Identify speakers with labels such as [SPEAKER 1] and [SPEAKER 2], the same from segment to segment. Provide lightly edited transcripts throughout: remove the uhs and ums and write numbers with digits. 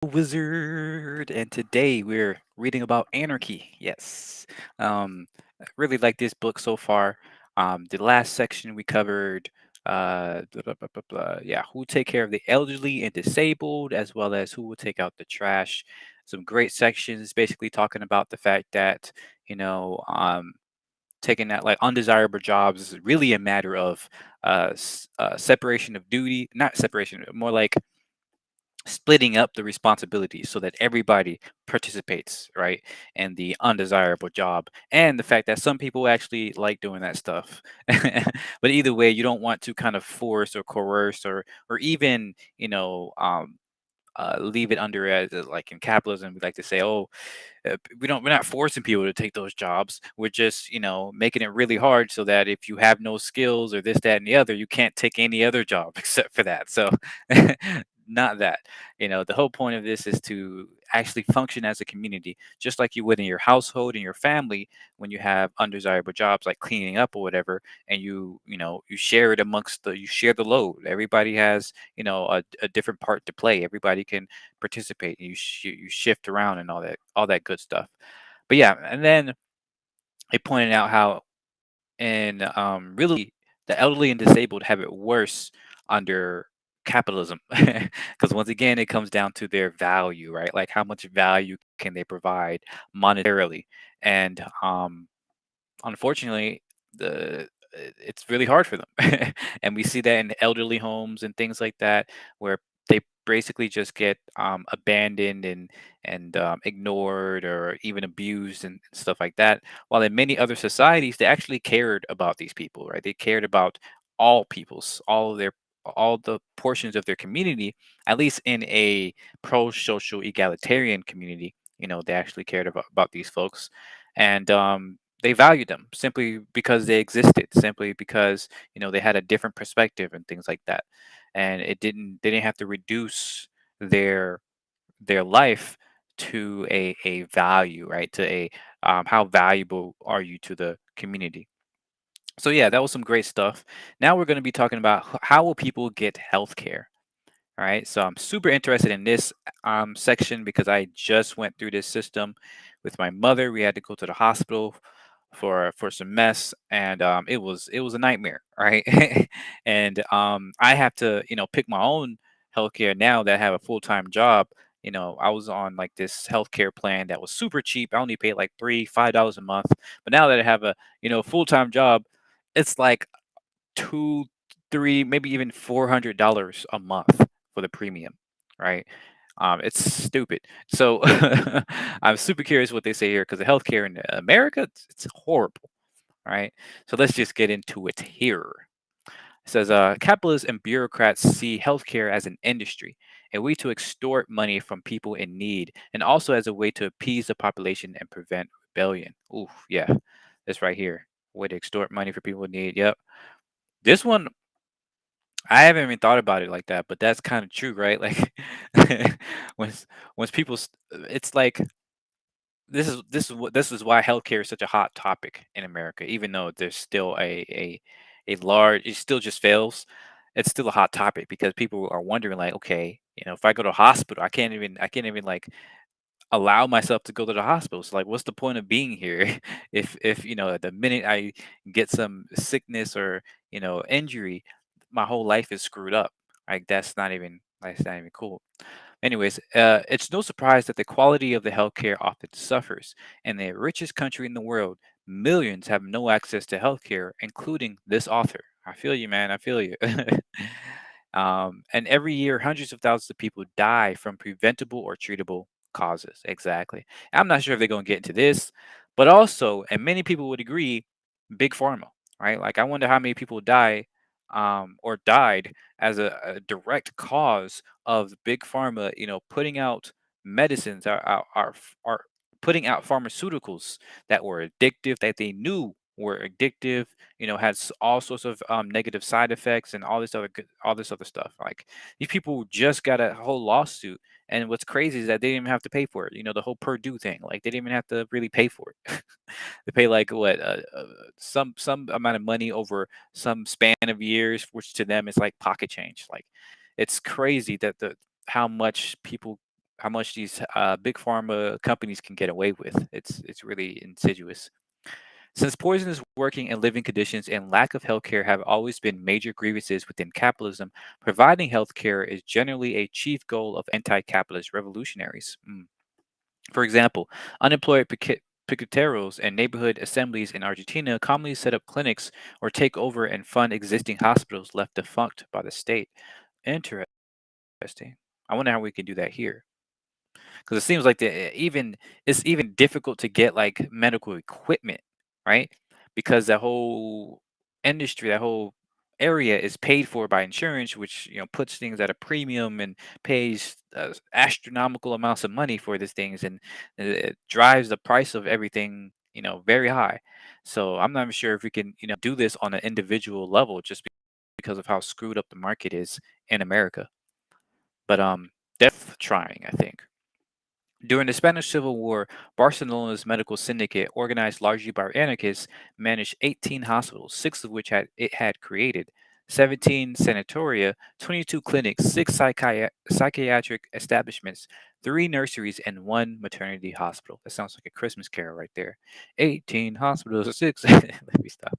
[SPEAKER 1] Wizard, and today we're reading about anarchy. Yes, I really like this book so far. The last section we covered, yeah, who take care of the elderly and disabled, as well as who will take out the trash. Some great sections, basically talking about the fact that you know, um, taking that like undesirable jobs is really a matter of separation of duty, not separation, more like splitting up the responsibilities so that everybody participates, right? And the undesirable job, and the fact that some people actually like doing that stuff. But either way, you don't want to kind of force or coerce or even leave it under as like in capitalism we like to say, oh, we're not forcing people to take those jobs. We're just, making it really hard so that if you have no skills or this, that, and the other, you can't take any other job except for that. So, not that. The whole point of this is to actually function as a community, just like you would in your household and your family when you have undesirable jobs like cleaning up or whatever, and you share it you share the load. Everybody has, a different part to play. Everybody can participate. You shift around and all that good stuff. But yeah, and then they pointed out how and really the elderly and disabled have it worse under capitalism because once again it comes down to their value, right? Like how much value can they provide monetarily, and unfortunately, it's really hard for them, and we see that in elderly homes and things like that, where they basically just get abandoned and ignored or even abused and stuff like that. While in many other societies, they actually cared about these people, right? They cared about all the portions of their community, at least in a pro-social egalitarian community. They actually cared about these folks, and they valued them simply because they existed, simply because they had a different perspective and things like that, and they didn't have to reduce their their life to a value, right? To a how valuable are you to the community? So yeah, that was some great stuff. Now we're going to be talking about how will people get health care. All right, so I'm super interested in this section because I just went through this system with my mother. We had to go to the hospital for some mess, and it was a nightmare, right? And I have to pick my own healthcare now that I have a full time job. I was on like this healthcare plan that was super cheap. I only paid like $5 a month, but now that I have a full time job, it's like two, three, maybe even $400 a month for the premium, right? It's stupid. So I'm super curious what they say here because the healthcare in America, it's horrible, right? So let's just get into it here. It says, capitalists and bureaucrats see healthcare as an industry, a way to extort money from people in need, and also as a way to appease the population and prevent rebellion. Ooh, yeah, this right here. Way to extort money for people in need. Yep. This one I haven't even thought about it like that, but that's kind of true, right? Like when people, it's like this is why healthcare is such a hot topic in America, even though there's still a large, it still just fails. It's still a hot topic because people are wondering, like, okay, if I go to a hospital, I can't even like allow myself to go to the hospital. So like, what's the point of being here if the minute I get some sickness or injury, my whole life is screwed up. Like that's not even cool. Anyways, it's no surprise that the quality of the healthcare often suffers. In the richest country in the world, millions have no access to healthcare, including this author. I feel you, man. I feel you. And every year, hundreds of thousands of people die from preventable or treatable causes. Exactly. I'm not sure if they're going to get into this, but also, and many people would agree, big pharma, right? Like, I wonder how many people die or died as a direct cause of big pharma, putting out medicines, are putting out pharmaceuticals that were addictive, that they knew were addictive, had all sorts of negative side effects and all this other stuff. Like these people just got a whole lawsuit, and what's crazy is that they didn't even have to pay for it. The whole Purdue thing, like they didn't even have to really pay for it. They pay like what some amount of money over some span of years, which to them is like pocket change. Like it's crazy that the how much people how much these big pharma companies can get away with. It's really insidious. Since poisonous working and living conditions and lack of healthcare have always been major grievances within capitalism, providing healthcare is generally a chief goal of anti-capitalist revolutionaries. For example, unemployed piqueteros and neighborhood assemblies in Argentina commonly set up clinics or take over and fund existing hospitals left defunct by the state. Interesting. I wonder how we can do that here. Because it seems like even it's even difficult to get like medical equipment, right? Because that whole industry, that whole area is paid for by insurance, which puts things at a premium and pays astronomical amounts of money for these things, and it drives the price of everything very high. So I'm not even sure if we can do this on an individual level, just because of how screwed up the market is in America. But def trying, I think. During the Spanish Civil War, Barcelona's medical syndicate, organized largely by anarchists, managed 18 hospitals, six of which it had created, 17 sanatoria, 22 clinics, six psychiatric establishments, three nurseries, and one maternity hospital. That sounds like a Christmas carol right there. 18 hospitals, six. Let me stop.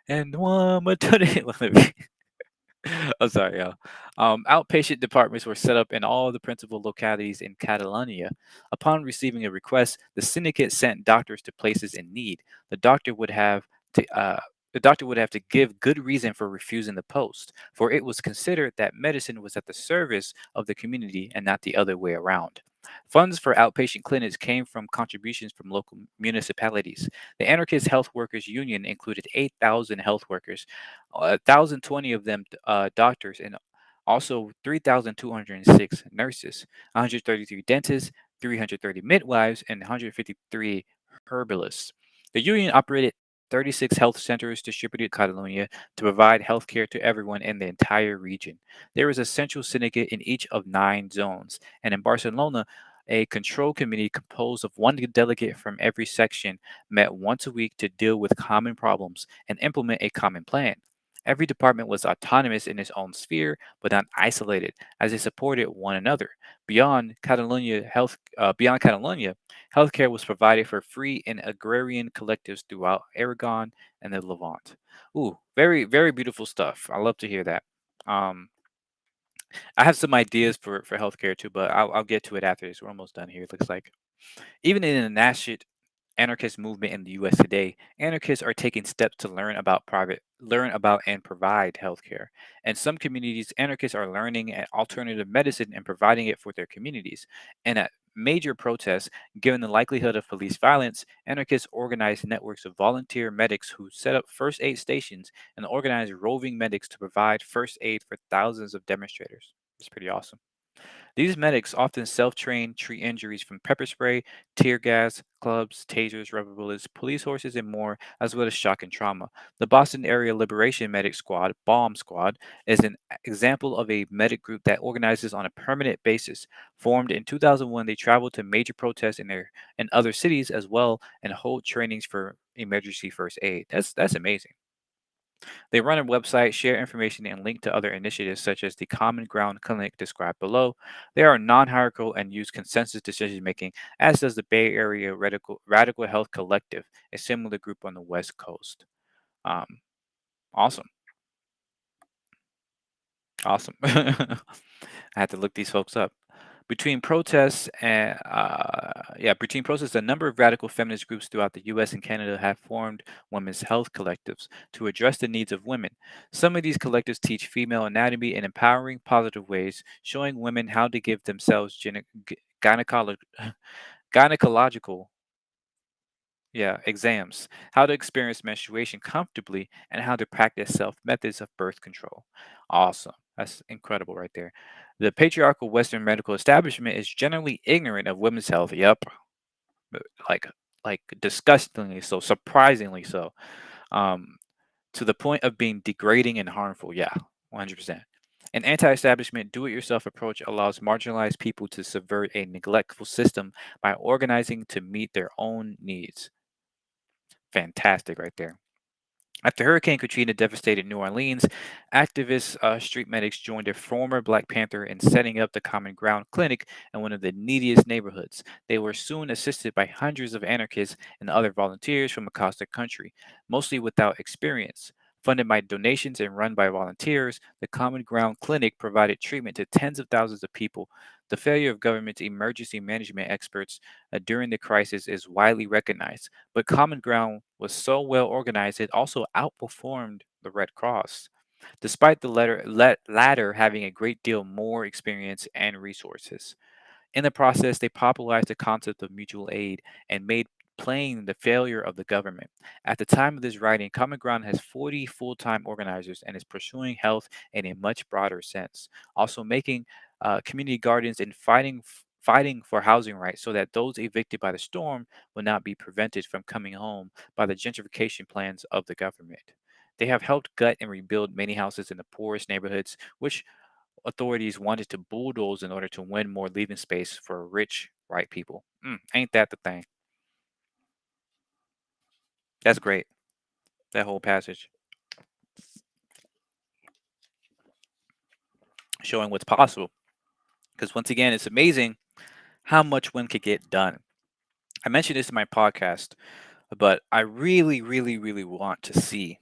[SPEAKER 1] And one maternity. Let me. I'm sorry, y'all. Outpatient departments were set up in all the principal localities in Catalonia. Upon receiving a request, the syndicate sent doctors to places in need. The doctor would have to the doctor would have to give good reason for refusing the post, for it was considered that medicine was at the service of the community and not the other way around. Funds for outpatient clinics came from contributions from local municipalities. The Anarchist Health Workers Union included 8,000 health workers, 1,020 of them doctors, and also 3,206 nurses, 133 dentists, 330 midwives, and 153 herbalists. The union operated 36 health centers distributed Catalonia to provide health care to everyone in the entire region. There is a central syndicate in each of 9 zones, and in Barcelona, a control committee composed of one delegate from every section met once a week to deal with common problems and implement a common plan. Every department was autonomous in its own sphere, but not isolated, as they supported one another. Beyond Catalonia, healthcare was provided for free in agrarian collectives throughout Aragon and the Levant. Ooh, very very beautiful stuff. I love to hear that. Um, I have some ideas for healthcare too, but I'll get to it after this. We're almost done here. It looks like. Even in the anarchist movement in the U.S. today, anarchists are taking steps to learn about and provide healthcare. In some communities, anarchists are learning alternative medicine and providing it for their communities. And at major protests, given the likelihood of police violence, anarchists organize networks of volunteer medics who set up first aid stations and organize roving medics to provide first aid for thousands of demonstrators. It's pretty awesome. These medics often self train, treat injuries from pepper spray, tear gas, clubs, tasers, rubber bullets, police horses, and more, as well as shock and trauma. The Boston Area Liberation Medic Squad, Bomb Squad, is an example of a medic group that organizes on a permanent basis. Formed in 2001, they travel to major protests in other cities as well and hold trainings for emergency first aid. That's amazing. They run a website, share information, and link to other initiatives such as the Common Ground Clinic described below. They are non hierarchical and use consensus decision making, as does the Bay Area Radical Health Collective, a similar group on the West Coast. Um, awesome. Awesome. I had to look these folks up. Between protests, a number of radical feminist groups throughout the U.S. and Canada have formed women's health collectives to address the needs of women. Some of these collectives teach female anatomy in empowering, positive ways, showing women how to give themselves gynecolo- gynecological exams, how to experience menstruation comfortably, and how to practice self methods of birth control. Awesome. That's incredible right there. The patriarchal Western medical establishment is generally ignorant of women's health. Yep. uh, Like like disgustingly so, surprisingly so. Um, to the point of being degrading and harmful. Yeah, 100%. An anti establishment, do it yourself approach allows marginalized people to subvert a neglectful system by organizing to meet their own needs. Fantastic right there. After Hurricane Katrina devastated New Orleans, activist street medics joined a former Black Panther in setting up the Common Ground Clinic in one of the neediest neighborhoods. They were soon assisted by hundreds of anarchists and other volunteers from across the country, mostly without experience. Funded by donations and run by volunteers, the Common Ground Clinic provided treatment to tens of thousands of people. The failure of government's emergency management experts during the crisis is widely recognized, but Common Ground was so well organized it also outperformed the Red Cross, despite the latter having a great deal more experience and resources. In the process, they popularized the concept of mutual aid and made plain the failure of the government. At the time of this writing, Common Ground has 40 full time organizers and is pursuing health in a much broader sense, also making community gardens and fighting for housing rights so that those evicted by the storm will not be prevented from coming home by the gentrification plans of the government. They have helped gut and rebuild many houses in the poorest neighborhoods, which authorities wanted to bulldoze in order to win more living space for rich white people. Ain't that the thing? That's great. That whole passage showing what's possible. Because once again, it's amazing how much one could get done. I mentioned this in my podcast, but I really, really, really want to see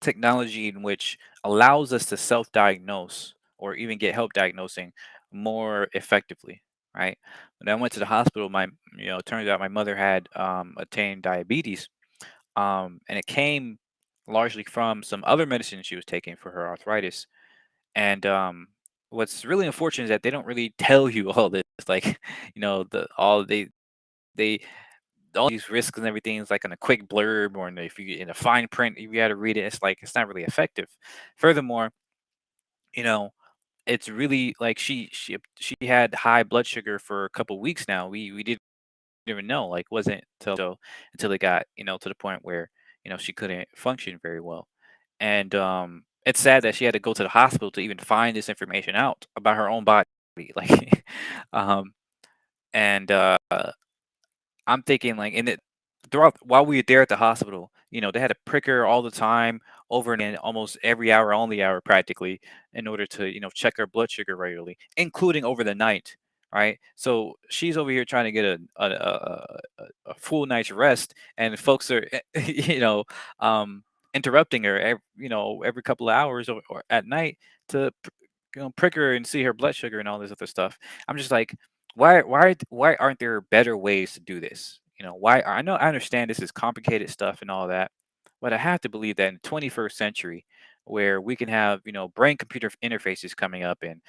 [SPEAKER 1] technology in which allows us to self-diagnose or even get help diagnosing more effectively. Right. When I went to the hospital, it turns out my mother had attained diabetes, and it came largely from some other medicine she was taking for her arthritis. And what's really unfortunate is that they don't really tell you all this. Like, they all these risks and everything is like in a quick blurb or if you in a fine print, if you had to read it, it's like it's not really effective. Furthermore, you know, it's really like she had high blood sugar for a couple weeks now. We didn't even know, like wasn't until it got, to the point where, she couldn't function very well. And it's sad that she had to go to the hospital to even find this information out about her own body. Like um and I'm thinking like in it throughout while we were there at the hospital, they had to prick her all the time, over and in almost every hour on the hour practically, in order to, check her blood sugar regularly, including over the night. Right. So she's over here trying to get a full night's rest, and folks are, um, interrupting her, every couple of hours or at night to, prick her and see her blood sugar and all this other stuff. I'm just like, why aren't there better ways to do this? Why I understand this is complicated stuff and all that, but I have to believe that in the 21st century, where we can have, brain computer interfaces coming up, and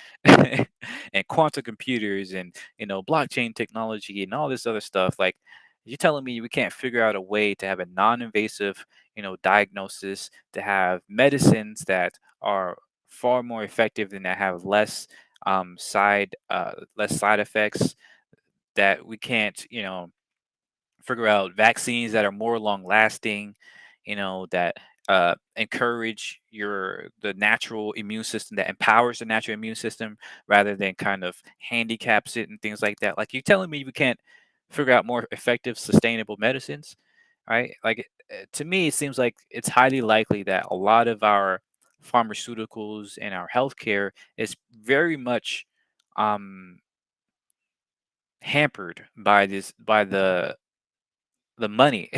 [SPEAKER 1] and quantum computers and, blockchain technology and all this other stuff, like you're telling me we can't figure out a way to have a non-invasive, diagnosis, to have medicines that are far more effective and that have less side effects, that we can't, figure out vaccines that are more long lasting, that encourage the natural immune system, that empowers the natural immune system rather than kind of handicaps it and things like that. Like, you telling me we can't figure out more effective, sustainable medicines, right? Like, to me, it seems like it's highly likely that a lot of our pharmaceuticals and our healthcare is very much um, hampered by the money,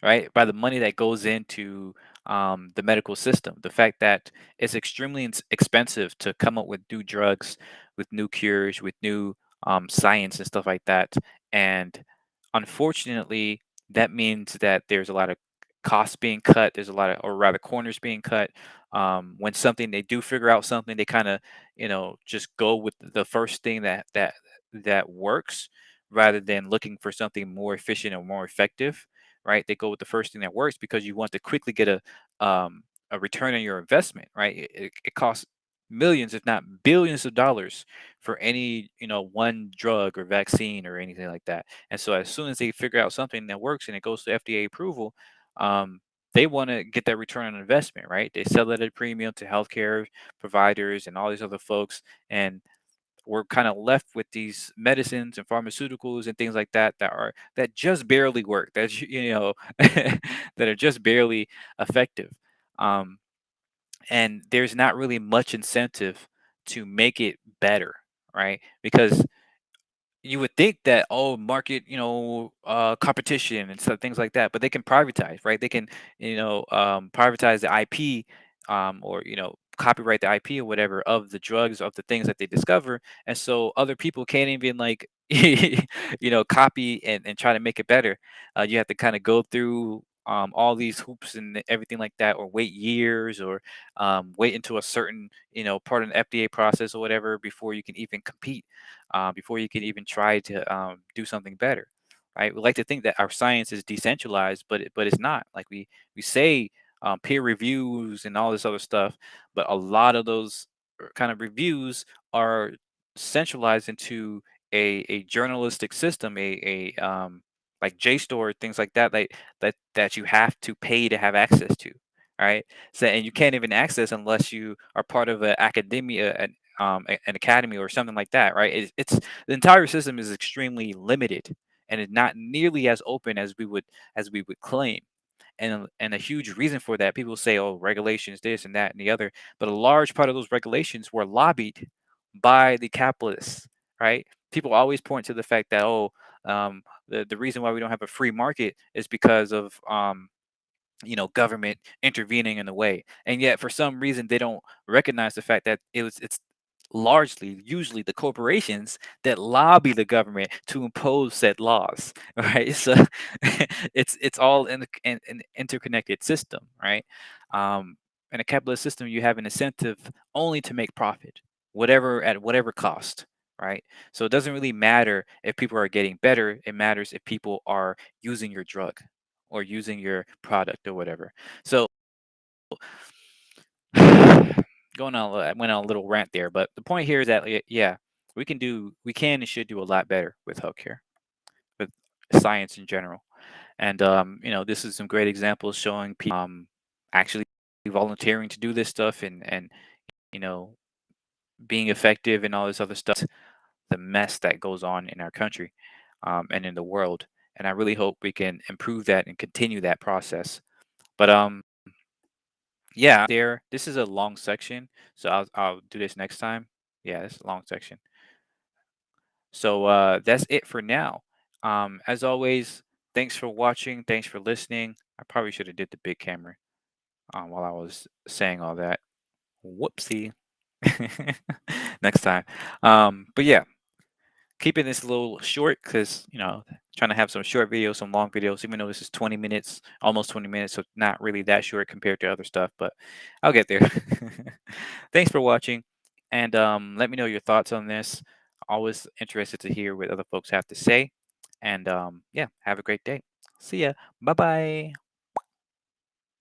[SPEAKER 1] right? By the money that goes into the medical system. The fact that it's extremely expensive to come up with new drugs, with new cures, with new science and stuff like that. And unfortunately, that means that there's a lot of costs being cut. There's a lot of, or rather, corners being cut. When something they do figure out something, they kind of, just go with the first thing that works, rather than looking for something more efficient or more effective, right? They go with the first thing that works because you want to quickly get a return on your investment, right? It costs millions, if not billions of dollars for any, one drug or vaccine or anything like that. And so as soon as they figure out something that works and it goes to FDA approval, um, they want to get that return on investment, right? They sell it at a premium to healthcare providers and all these other folks. And we're kind of left with these medicines and pharmaceuticals and things like that that just barely work. That are just barely effective. Um, and there's not really much incentive to make it better, right? Because you would think that, oh, market, competition and stuff, things like that, but they can privatize, right? They can, privatize the IP, or copyright the IP or whatever of the drugs, of the things that they discover, and so other people can't even like copy and try to make it better. You have to kind of go through all these hoops and everything like that, or wait years, or wait into a certain part of the FDA process or whatever before you can even compete, before you can even try to do something better, right? We like to think that our science is decentralized, but it's not. Like we say peer reviews and all this other stuff, but a lot of those kind of reviews are centralized into a journalistic system, like JSTOR, things like that, that you have to pay to have access to, right? So, and you can't even access unless you are part of an academia, an academy or something like that, right? It's the entire system is extremely limited, and it's not nearly as open as we would claim. And a huge reason for that, people say, oh, regulations, this and that and the other, but a large part of those regulations were lobbied by the capitalists, right? People always point to the fact that, oh, the reason why we don't have a free market is because of government intervening in the way, and yet for some reason they don't recognize the fact that it's largely usually the corporations that lobby the government to impose said laws, right? So it's all in an interconnected system, right? In a capitalist system, you have an incentive only to make profit, whatever at whatever cost, right? So it doesn't really matter if people are getting better, it matters if people are using your drug or using your product or whatever. So I went on a little rant there, but the point here is that yeah, we can and should do a lot better with healthcare, with science in general. And this is some great examples showing people actually volunteering to do this stuff, and you know being effective and all this other stuff. The mess that goes on in our country, and in the world. And I really hope we can improve that and continue that process. But yeah, there. This is a long section, so I'll do this next time. Yeah, it's a long section. So that's it for now. As always, thanks for watching. Thanks for listening. I probably should have did the big camera while I was saying all that. Whoopsie. Next time. But yeah, keeping this a little short because trying to have some short videos, some long videos, even though this is 20 minutes, almost 20 minutes, so not really that short compared to other stuff, but I'll get there. Thanks for watching, and let me know your thoughts on this. Always interested to hear what other folks have to say. And yeah, have a great day. See ya. Bye bye.